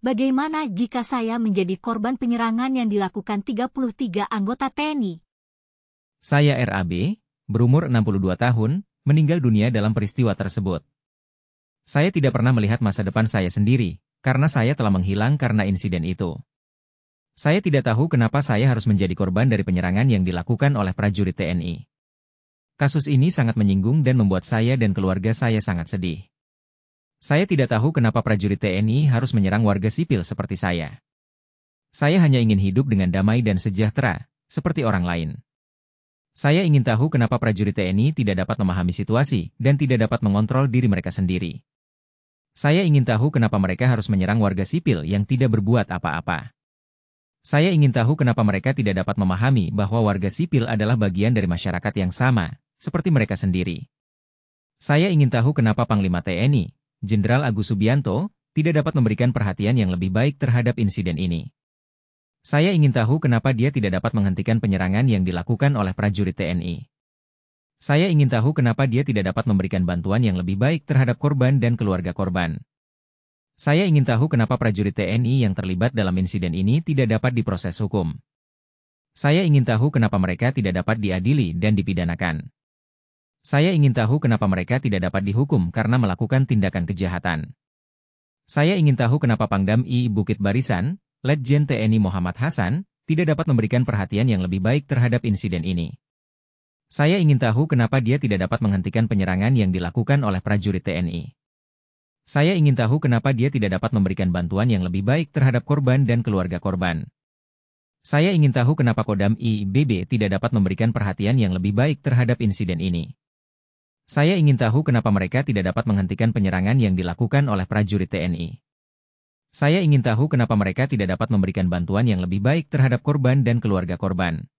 Bagaimana jika saya menjadi korban penyerangan yang dilakukan 33 anggota TNI? Saya RAB, berumur 62 tahun, meninggal dunia dalam peristiwa tersebut. Saya tidak pernah melihat masa depan saya sendiri, karena saya telah menghilang karena insiden itu. Saya tidak tahu kenapa saya harus menjadi korban dari penyerangan yang dilakukan oleh prajurit TNI. Kasus ini sangat menyinggung dan membuat saya dan keluarga saya sangat sedih. Saya tidak tahu kenapa prajurit TNI harus menyerang warga sipil seperti saya. Saya hanya ingin hidup dengan damai dan sejahtera, seperti orang lain. Saya ingin tahu kenapa prajurit TNI tidak dapat memahami situasi dan tidak dapat mengontrol diri mereka sendiri. Saya ingin tahu kenapa mereka harus menyerang warga sipil yang tidak berbuat apa-apa. Saya ingin tahu kenapa mereka tidak dapat memahami bahwa warga sipil adalah bagian dari masyarakat yang sama, seperti mereka sendiri. Saya ingin tahu kenapa Panglima TNI, Jenderal Agus Subianto, tidak dapat memberikan perhatian yang lebih baik terhadap insiden ini. Saya ingin tahu kenapa dia tidak dapat menghentikan penyerangan yang dilakukan oleh prajurit TNI. Saya ingin tahu kenapa dia tidak dapat memberikan bantuan yang lebih baik terhadap korban dan keluarga korban. Saya ingin tahu kenapa prajurit TNI yang terlibat dalam insiden ini tidak dapat diproses hukum. Saya ingin tahu kenapa mereka tidak dapat diadili dan dipidanakan. Saya ingin tahu kenapa mereka tidak dapat dihukum karena melakukan tindakan kejahatan. Saya ingin tahu kenapa Pangdam I Bukit Barisan, Letjen TNI Muhammad Hasan, tidak dapat memberikan perhatian yang lebih baik terhadap insiden ini. Saya ingin tahu kenapa dia tidak dapat menghentikan penyerangan yang dilakukan oleh prajurit TNI. Saya ingin tahu kenapa dia tidak dapat memberikan bantuan yang lebih baik terhadap korban dan keluarga korban. Saya ingin tahu kenapa Kodam IBB tidak dapat memberikan perhatian yang lebih baik terhadap insiden ini. Saya ingin tahu kenapa mereka tidak dapat menghentikan penyerangan yang dilakukan oleh prajurit TNI. Saya ingin tahu kenapa mereka tidak dapat memberikan bantuan yang lebih baik terhadap korban dan keluarga korban.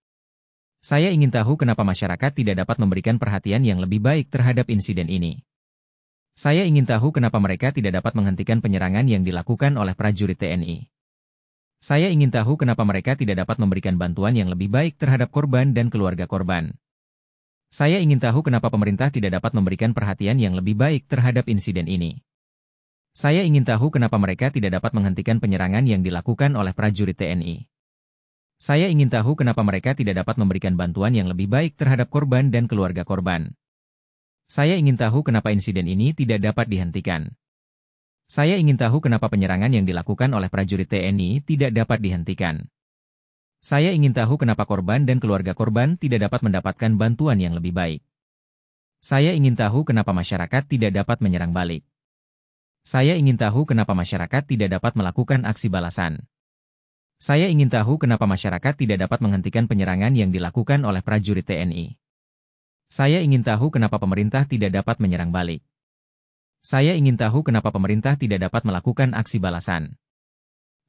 Saya ingin tahu kenapa masyarakat tidak dapat memberikan perhatian yang lebih baik terhadap insiden ini. Saya ingin tahu kenapa mereka tidak dapat menghentikan penyerangan yang dilakukan oleh prajurit TNI. Saya ingin tahu kenapa mereka tidak dapat memberikan bantuan yang lebih baik terhadap korban dan keluarga korban. Saya ingin tahu kenapa pemerintah tidak dapat memberikan perhatian yang lebih baik terhadap insiden ini. Saya ingin tahu kenapa mereka tidak dapat menghentikan penyerangan yang dilakukan oleh prajurit TNI. Saya ingin tahu kenapa mereka tidak dapat memberikan bantuan yang lebih baik terhadap korban dan keluarga korban. Saya ingin tahu kenapa insiden ini tidak dapat dihentikan. Saya ingin tahu kenapa penyerangan yang dilakukan oleh prajurit TNI tidak dapat dihentikan. Saya ingin tahu kenapa korban dan keluarga korban tidak dapat mendapatkan bantuan yang lebih baik. Saya ingin tahu kenapa masyarakat tidak dapat menyerang balik. Saya ingin tahu kenapa masyarakat tidak dapat melakukan aksi balasan. Saya ingin tahu kenapa masyarakat tidak dapat menghentikan penyerangan yang dilakukan oleh prajurit TNI. Saya ingin tahu kenapa pemerintah tidak dapat menyerang balik. Saya ingin tahu kenapa pemerintah tidak dapat melakukan aksi balasan.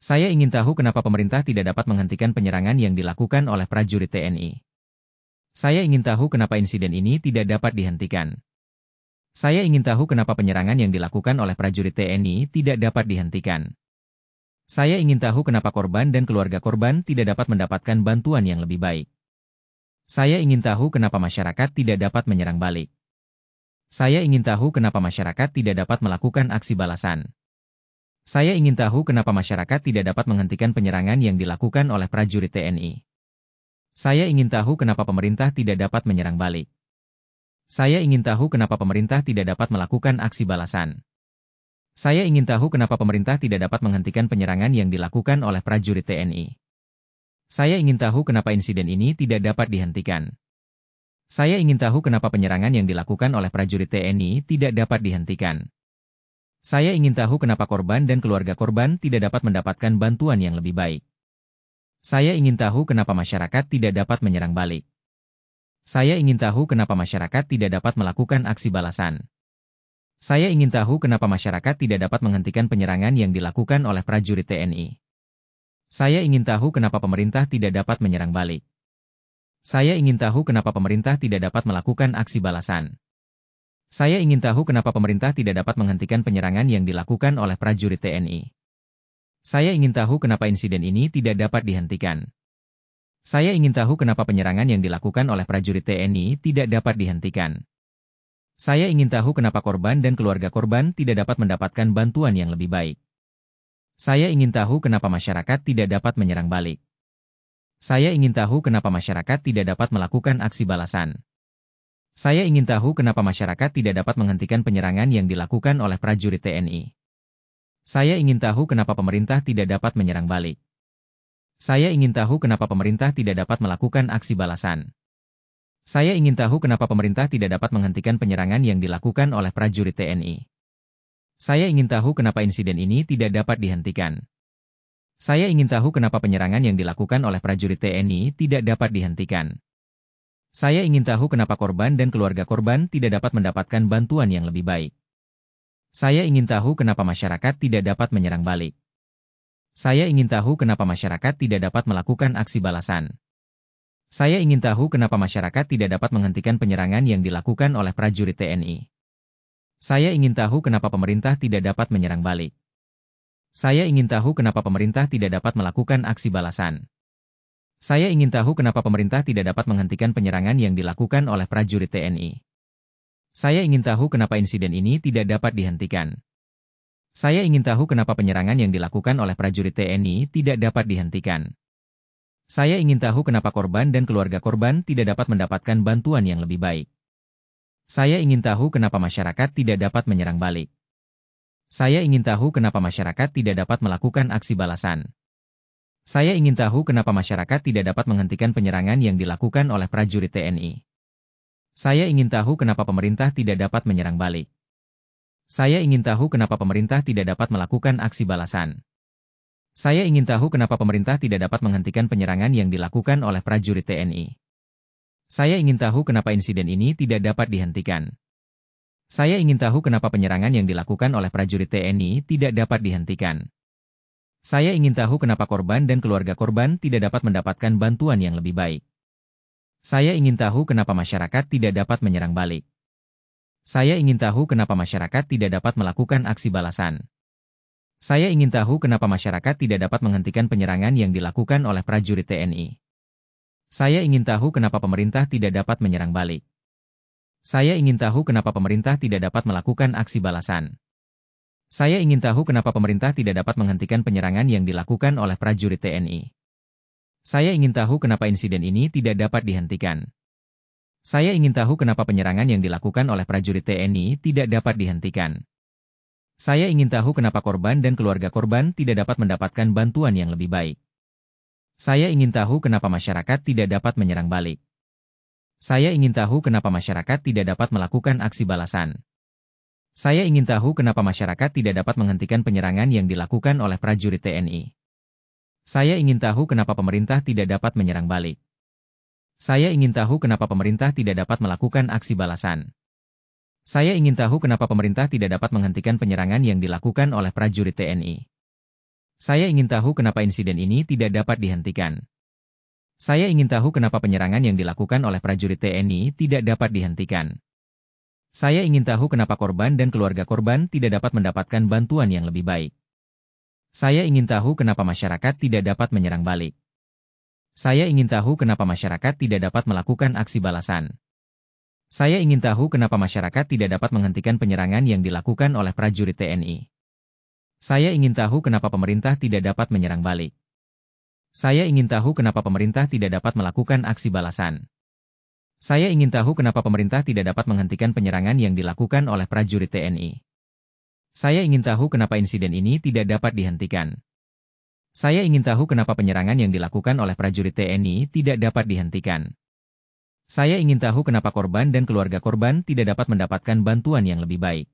Saya ingin tahu kenapa pemerintah tidak dapat menghentikan penyerangan yang dilakukan oleh prajurit TNI. Saya ingin tahu kenapa insiden ini tidak dapat dihentikan. Saya ingin tahu kenapa penyerangan yang dilakukan oleh prajurit TNI tidak dapat dihentikan. Saya ingin tahu kenapa korban dan keluarga korban tidak dapat mendapatkan bantuan yang lebih baik. Saya ingin tahu kenapa masyarakat tidak dapat menyerang balik. Saya ingin tahu kenapa masyarakat tidak dapat melakukan aksi balasan. Saya ingin tahu kenapa masyarakat tidak dapat menghentikan penyerangan yang dilakukan oleh prajurit TNI. Saya ingin tahu kenapa pemerintah tidak dapat menyerang balik. Saya ingin tahu kenapa pemerintah tidak dapat melakukan aksi balasan. Saya ingin tahu kenapa pemerintah tidak dapat menghentikan penyerangan yang dilakukan oleh prajurit TNI. Saya ingin tahu kenapa insiden ini tidak dapat dihentikan. Saya ingin tahu kenapa penyerangan yang dilakukan oleh prajurit TNI tidak dapat dihentikan. Saya ingin tahu kenapa korban dan keluarga korban tidak dapat mendapatkan bantuan yang lebih baik. Saya ingin tahu kenapa masyarakat tidak dapat menyerang balik. Saya ingin tahu kenapa masyarakat tidak dapat melakukan aksi balasan. Saya ingin tahu kenapa masyarakat tidak dapat menghentikan penyerangan yang dilakukan oleh prajurit TNI. Saya ingin tahu kenapa pemerintah tidak dapat menyerang balik. Saya ingin tahu kenapa pemerintah tidak dapat melakukan aksi balasan. Saya ingin tahu kenapa pemerintah tidak dapat menghentikan penyerangan yang dilakukan oleh prajurit TNI. Saya ingin tahu kenapa insiden ini tidak dapat dihentikan. Saya ingin tahu kenapa penyerangan yang dilakukan oleh prajurit TNI tidak dapat dihentikan. Saya ingin tahu kenapa korban dan keluarga korban tidak dapat mendapatkan bantuan yang lebih baik. Saya ingin tahu kenapa masyarakat tidak dapat menyerang balik. Saya ingin tahu kenapa masyarakat tidak dapat melakukan aksi balasan. Saya ingin tahu kenapa masyarakat tidak dapat menghentikan penyerangan yang dilakukan oleh prajurit TNI. Saya ingin tahu kenapa pemerintah tidak dapat menyerang balik. Saya ingin tahu kenapa pemerintah tidak dapat melakukan aksi balasan. Saya ingin tahu kenapa pemerintah tidak dapat menghentikan penyerangan yang dilakukan oleh prajurit TNI. Saya ingin tahu kenapa insiden ini tidak dapat dihentikan. Saya ingin tahu kenapa penyerangan yang dilakukan oleh prajurit TNI tidak dapat dihentikan. Saya ingin tahu kenapa korban dan keluarga korban tidak dapat mendapatkan bantuan yang lebih baik. Saya ingin tahu kenapa masyarakat tidak dapat menyerang balik. Saya ingin tahu kenapa masyarakat tidak dapat melakukan aksi balasan. Saya ingin tahu kenapa masyarakat tidak dapat menghentikan penyerangan yang dilakukan oleh prajurit TNI. Saya ingin tahu kenapa pemerintah tidak dapat menyerang balik. Saya ingin tahu kenapa pemerintah tidak dapat melakukan aksi balasan. Saya ingin tahu kenapa pemerintah tidak dapat menghentikan penyerangan yang dilakukan oleh prajurit TNI. Saya ingin tahu kenapa insiden ini tidak dapat dihentikan. Saya ingin tahu kenapa penyerangan yang dilakukan oleh prajurit TNI tidak dapat dihentikan. Saya ingin tahu kenapa korban dan keluarga korban tidak dapat mendapatkan bantuan yang lebih baik. Saya ingin tahu kenapa masyarakat tidak dapat menyerang balik. Saya ingin tahu kenapa masyarakat tidak dapat melakukan aksi balasan. Saya ingin tahu kenapa masyarakat tidak dapat menghentikan penyerangan yang dilakukan oleh prajurit TNI. Saya ingin tahu kenapa pemerintah tidak dapat menyerang balik. Saya ingin tahu kenapa pemerintah tidak dapat melakukan aksi balasan. Saya ingin tahu kenapa pemerintah tidak dapat menghentikan penyerangan yang dilakukan oleh prajurit TNI. Saya ingin tahu kenapa insiden ini tidak dapat dihentikan. Saya ingin tahu kenapa penyerangan yang dilakukan oleh prajurit TNI tidak dapat dihentikan. Saya ingin tahu kenapa korban dan keluarga korban tidak dapat mendapatkan bantuan yang lebih baik. Saya ingin tahu kenapa masyarakat tidak dapat menyerang balik. Saya ingin tahu kenapa masyarakat tidak dapat melakukan aksi balasan. Saya ingin tahu kenapa masyarakat tidak dapat menghentikan penyerangan yang dilakukan oleh prajurit TNI. Saya ingin tahu kenapa pemerintah tidak dapat menyerang balik. Saya ingin tahu kenapa pemerintah tidak dapat melakukan aksi balasan. Saya ingin tahu kenapa pemerintah tidak dapat menghentikan penyerangan yang dilakukan oleh prajurit TNI. Saya ingin tahu kenapa insiden ini tidak dapat dihentikan. Saya ingin tahu kenapa penyerangan yang dilakukan oleh prajurit TNI tidak dapat dihentikan. Saya ingin tahu kenapa korban dan keluarga korban tidak dapat mendapatkan bantuan yang lebih baik. Saya ingin tahu kenapa masyarakat tidak dapat menyerang balik. Saya ingin tahu kenapa masyarakat tidak dapat melakukan aksi balasan. Saya ingin tahu kenapa masyarakat tidak dapat menghentikan penyerangan yang dilakukan oleh prajurit TNI. Saya ingin tahu kenapa pemerintah tidak dapat menyerang balik. Saya ingin tahu kenapa pemerintah tidak dapat melakukan aksi balasan. Saya ingin tahu kenapa pemerintah tidak dapat menghentikan penyerangan yang dilakukan oleh prajurit TNI. Saya ingin tahu kenapa insiden ini tidak dapat dihentikan. Saya ingin tahu kenapa penyerangan yang dilakukan oleh prajurit TNI tidak dapat dihentikan. Saya ingin tahu kenapa korban dan keluarga korban tidak dapat mendapatkan bantuan yang lebih baik. Saya ingin tahu kenapa masyarakat tidak dapat menyerang balik. Saya ingin tahu kenapa masyarakat tidak dapat melakukan aksi balasan. Saya ingin tahu kenapa masyarakat tidak dapat menghentikan penyerangan yang dilakukan oleh prajurit TNI. Saya ingin tahu kenapa pemerintah tidak dapat menyerang balik. Saya ingin tahu kenapa pemerintah tidak dapat melakukan aksi balasan. Saya ingin tahu kenapa pemerintah tidak dapat menghentikan penyerangan yang dilakukan oleh prajurit TNI. Saya ingin tahu kenapa insiden ini tidak dapat dihentikan. Saya ingin tahu kenapa penyerangan yang dilakukan oleh prajurit TNI tidak dapat dihentikan. Saya ingin tahu kenapa korban dan keluarga korban tidak dapat mendapatkan bantuan yang lebih baik.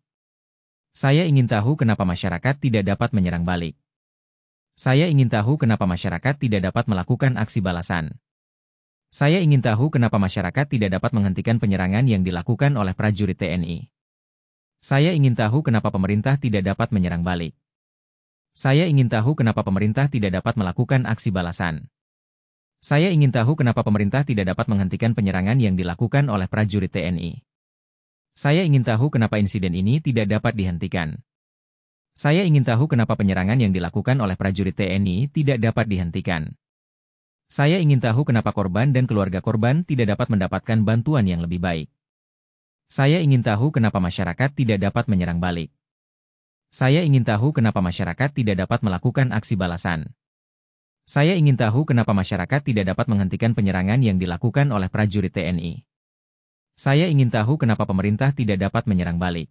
Saya ingin tahu kenapa masyarakat tidak dapat menyerang balik. Saya ingin tahu kenapa masyarakat tidak dapat melakukan aksi balasan. Saya ingin tahu kenapa masyarakat tidak dapat menghentikan penyerangan yang dilakukan oleh prajurit TNI. Saya ingin tahu kenapa pemerintah tidak dapat menyerang balik. Saya ingin tahu kenapa pemerintah tidak dapat melakukan aksi balasan. Saya ingin tahu kenapa pemerintah tidak dapat menghentikan penyerangan yang dilakukan oleh prajurit TNI. Saya ingin tahu kenapa insiden ini tidak dapat dihentikan. Saya ingin tahu kenapa penyerangan yang dilakukan oleh prajurit TNI tidak dapat dihentikan. Saya ingin tahu kenapa korban dan keluarga korban tidak dapat mendapatkan bantuan yang lebih baik. Saya ingin tahu kenapa masyarakat tidak dapat menyerang balik. Saya ingin tahu kenapa masyarakat tidak dapat melakukan aksi balasan. Saya ingin tahu kenapa masyarakat tidak dapat menghentikan penyerangan yang dilakukan oleh prajurit TNI. Saya ingin tahu kenapa pemerintah tidak dapat menyerang balik.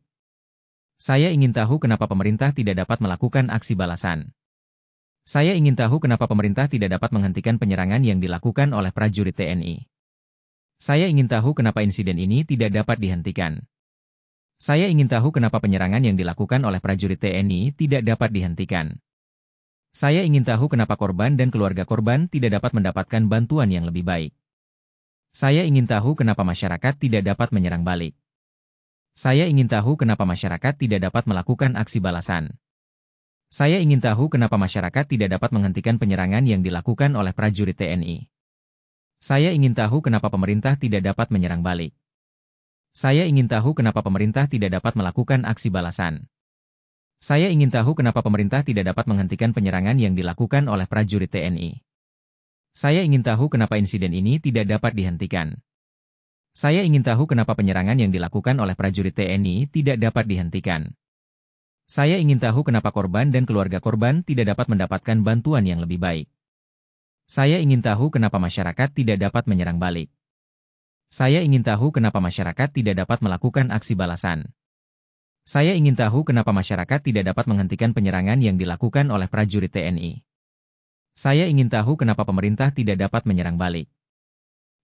Saya ingin tahu kenapa pemerintah tidak dapat melakukan aksi balasan. Saya ingin tahu kenapa pemerintah tidak dapat menghentikan penyerangan yang dilakukan oleh prajurit TNI. Saya ingin tahu kenapa insiden ini tidak dapat dihentikan. Saya ingin tahu kenapa penyerangan yang dilakukan oleh prajurit TNI tidak dapat dihentikan. Saya ingin tahu kenapa korban dan keluarga korban tidak dapat mendapatkan bantuan yang lebih baik. Saya ingin tahu kenapa masyarakat tidak dapat menyerang balik. Saya ingin tahu kenapa masyarakat tidak dapat melakukan aksi balasan. Saya ingin tahu kenapa masyarakat tidak dapat menghentikan penyerangan yang dilakukan oleh prajurit TNI. Saya ingin tahu kenapa pemerintah tidak dapat menyerang balik. Saya ingin tahu kenapa pemerintah tidak dapat melakukan aksi balasan. Saya ingin tahu kenapa pemerintah tidak dapat menghentikan penyerangan yang dilakukan oleh prajurit TNI. Saya ingin tahu kenapa insiden ini tidak dapat dihentikan. Saya ingin tahu kenapa penyerangan yang dilakukan oleh prajurit TNI tidak dapat dihentikan. Saya ingin tahu kenapa korban dan keluarga korban tidak dapat mendapatkan bantuan yang lebih baik. Saya ingin tahu kenapa masyarakat tidak dapat menyerang balik. Saya ingin tahu kenapa masyarakat tidak dapat melakukan aksi balasan. Saya ingin tahu kenapa masyarakat tidak dapat menghentikan penyerangan yang dilakukan oleh prajurit TNI. Saya ingin tahu kenapa pemerintah tidak dapat menyerang balik.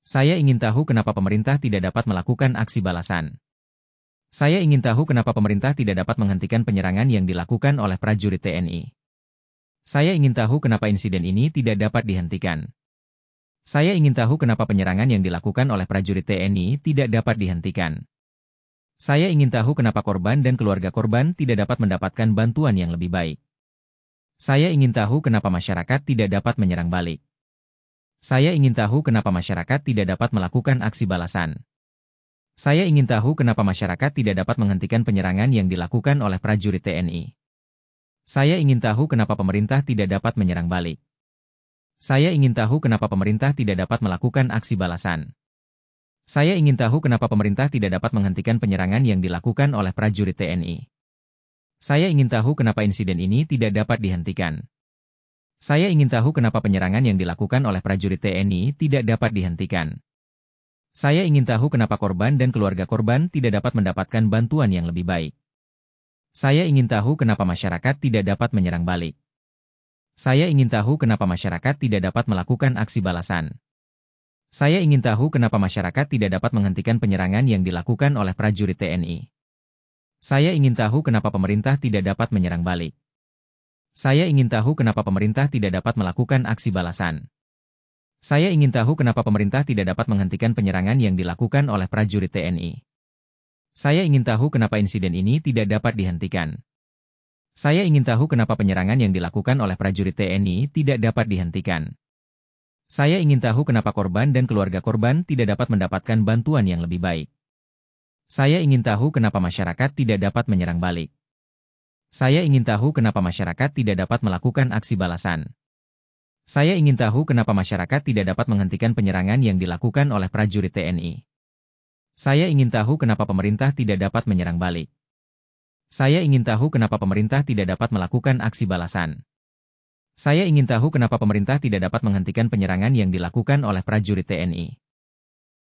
Saya ingin tahu kenapa pemerintah tidak dapat melakukan aksi balasan. Saya ingin tahu kenapa pemerintah tidak dapat menghentikan penyerangan yang dilakukan oleh prajurit TNI. Saya ingin tahu kenapa insiden ini tidak dapat dihentikan. Saya ingin tahu kenapa penyerangan yang dilakukan oleh prajurit TNI tidak dapat dihentikan. Saya ingin tahu kenapa korban dan keluarga korban tidak dapat mendapatkan bantuan yang lebih baik. Saya ingin tahu kenapa masyarakat tidak dapat menyerang balik. Saya ingin tahu kenapa masyarakat tidak dapat melakukan aksi balasan. Saya ingin tahu kenapa masyarakat tidak dapat menghentikan penyerangan yang dilakukan oleh prajurit TNI. Saya ingin tahu kenapa pemerintah tidak dapat menyerang balik. Saya ingin tahu kenapa pemerintah tidak dapat melakukan aksi balasan. Saya ingin tahu kenapa pemerintah tidak dapat menghentikan penyerangan yang dilakukan oleh prajurit TNI. Saya ingin tahu kenapa insiden ini tidak dapat dihentikan. Saya ingin tahu kenapa penyerangan yang dilakukan oleh prajurit TNI tidak dapat dihentikan. Saya ingin tahu kenapa korban dan keluarga korban tidak dapat mendapatkan bantuan yang lebih baik. Saya ingin tahu kenapa masyarakat tidak dapat menyerang balik. Saya ingin tahu kenapa masyarakat tidak dapat melakukan aksi balasan. Saya ingin tahu kenapa masyarakat tidak dapat menghentikan penyerangan yang dilakukan oleh prajurit TNI. Saya ingin tahu kenapa pemerintah tidak dapat menyerang balik. Saya ingin tahu kenapa pemerintah tidak dapat melakukan aksi balasan. Saya ingin tahu kenapa pemerintah tidak dapat menghentikan penyerangan yang dilakukan oleh prajurit TNI. Saya ingin tahu kenapa insiden ini tidak dapat dihentikan. Saya ingin tahu kenapa penyerangan yang dilakukan oleh prajurit TNI tidak dapat dihentikan. Saya ingin tahu kenapa korban dan keluarga korban tidak dapat mendapatkan bantuan yang lebih baik. Saya ingin tahu kenapa masyarakat tidak dapat menyerang balik. Saya ingin tahu kenapa masyarakat tidak dapat melakukan aksi balasan. Saya ingin tahu kenapa masyarakat tidak dapat menghentikan penyerangan yang dilakukan oleh prajurit TNI. Saya ingin tahu kenapa pemerintah tidak dapat menyerang balik. Saya ingin tahu kenapa pemerintah tidak dapat melakukan aksi balasan. Saya ingin tahu kenapa pemerintah tidak dapat menghentikan penyerangan yang dilakukan oleh prajurit TNI.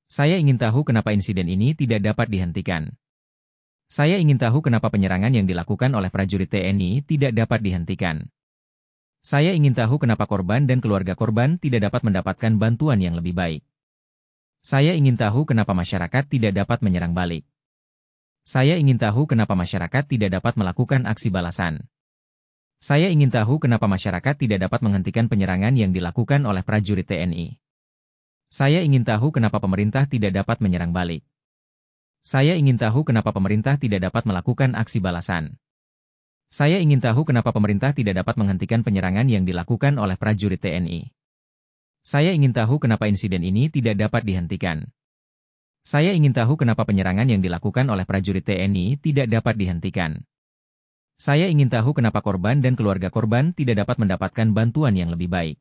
Saya ingin tahu kenapa insiden ini tidak dapat dihentikan. Saya ingin tahu kenapa penyerangan yang dilakukan oleh prajurit TNI tidak dapat dihentikan. Saya ingin tahu kenapa korban dan keluarga korban tidak dapat mendapatkan bantuan yang lebih baik. Saya ingin tahu kenapa masyarakat tidak dapat menyerang balik. Saya ingin tahu kenapa masyarakat tidak dapat melakukan aksi balasan. Saya ingin tahu kenapa masyarakat tidak dapat menghentikan penyerangan yang dilakukan oleh prajurit TNI. Saya ingin tahu kenapa pemerintah tidak dapat menyerang balik. Saya ingin tahu kenapa pemerintah tidak dapat melakukan aksi balasan. Saya ingin tahu kenapa pemerintah tidak dapat menghentikan penyerangan yang dilakukan oleh prajurit TNI. Saya ingin tahu kenapa insiden ini tidak dapat dihentikan. Saya ingin tahu kenapa penyerangan yang dilakukan oleh prajurit TNI tidak dapat dihentikan. Saya ingin tahu kenapa korban dan keluarga korban tidak dapat mendapatkan bantuan yang lebih baik.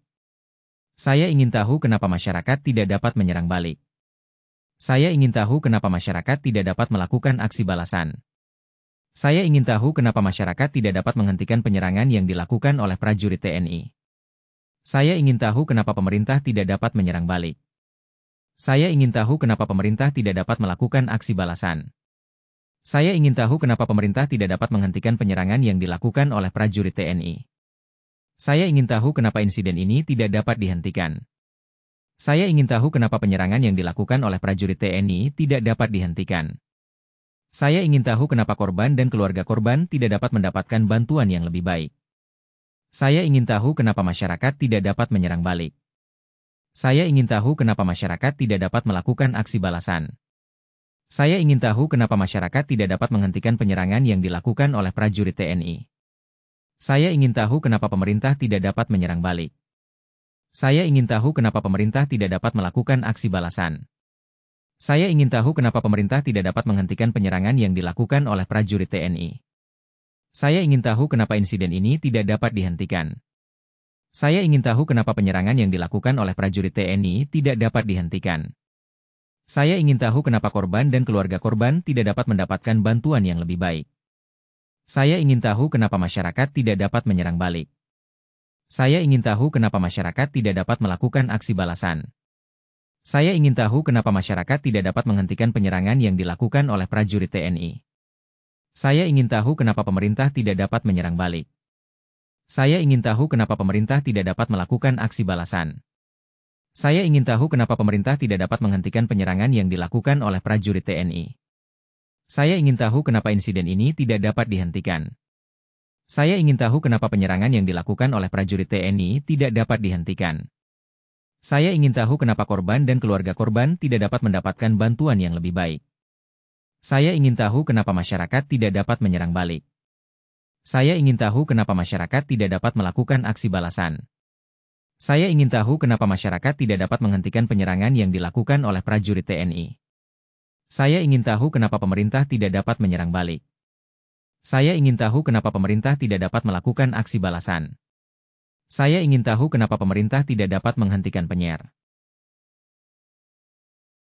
Saya ingin tahu kenapa masyarakat tidak dapat menyerang balik. Saya ingin tahu kenapa masyarakat tidak dapat melakukan aksi balasan. Saya ingin tahu kenapa masyarakat tidak dapat menghentikan penyerangan yang dilakukan oleh prajurit TNI. Saya ingin tahu kenapa pemerintah tidak dapat menyerang balik. Saya ingin tahu kenapa pemerintah tidak dapat melakukan aksi balasan. Saya ingin tahu kenapa pemerintah tidak dapat menghentikan penyerangan yang dilakukan oleh prajurit TNI. Saya ingin tahu kenapa insiden ini tidak dapat dihentikan. Saya ingin tahu kenapa penyerangan yang dilakukan oleh prajurit TNI tidak dapat dihentikan. Saya ingin tahu kenapa korban dan keluarga korban tidak dapat mendapatkan bantuan yang lebih baik. Saya ingin tahu kenapa masyarakat tidak dapat menyerang balik. Saya ingin tahu kenapa masyarakat tidak dapat melakukan aksi balasan. Saya ingin tahu kenapa masyarakat tidak dapat menghentikan penyerangan yang dilakukan oleh prajurit TNI. Saya ingin tahu kenapa pemerintah tidak dapat menyerang balik. Saya ingin tahu kenapa pemerintah tidak dapat melakukan aksi balasan. Saya ingin tahu kenapa pemerintah tidak dapat menghentikan penyerangan yang dilakukan oleh prajurit TNI. Saya ingin tahu kenapa insiden ini tidak dapat dihentikan. Saya ingin tahu kenapa penyerangan yang dilakukan oleh prajurit TNI tidak dapat dihentikan. Saya ingin tahu kenapa korban dan keluarga korban tidak dapat mendapatkan bantuan yang lebih baik. Saya ingin tahu kenapa masyarakat tidak dapat menyerang balik. Saya ingin tahu kenapa masyarakat tidak dapat melakukan aksi balasan. Saya ingin tahu kenapa masyarakat tidak dapat menghentikan penyerangan yang dilakukan oleh prajurit TNI. Saya ingin tahu kenapa pemerintah tidak dapat menyerang balik. Saya ingin tahu kenapa pemerintah tidak dapat melakukan aksi balasan. Saya ingin tahu kenapa pemerintah tidak dapat menghentikan penyerangan yang dilakukan oleh prajurit TNI. Saya ingin tahu kenapa insiden ini tidak dapat dihentikan. Saya ingin tahu kenapa penyerangan yang dilakukan oleh prajurit TNI tidak dapat dihentikan. Saya ingin tahu kenapa korban dan keluarga korban tidak dapat mendapatkan bantuan yang lebih baik. Saya ingin tahu kenapa masyarakat tidak dapat menyerang balik. Saya ingin tahu kenapa masyarakat tidak dapat melakukan aksi balasan. Saya ingin tahu kenapa masyarakat tidak dapat menghentikan penyerangan yang dilakukan oleh prajurit TNI. Saya ingin tahu kenapa pemerintah tidak dapat menyerang balik. Saya ingin tahu kenapa pemerintah tidak dapat melakukan aksi balasan. Saya ingin tahu kenapa pemerintah tidak dapat menghentikan penyer.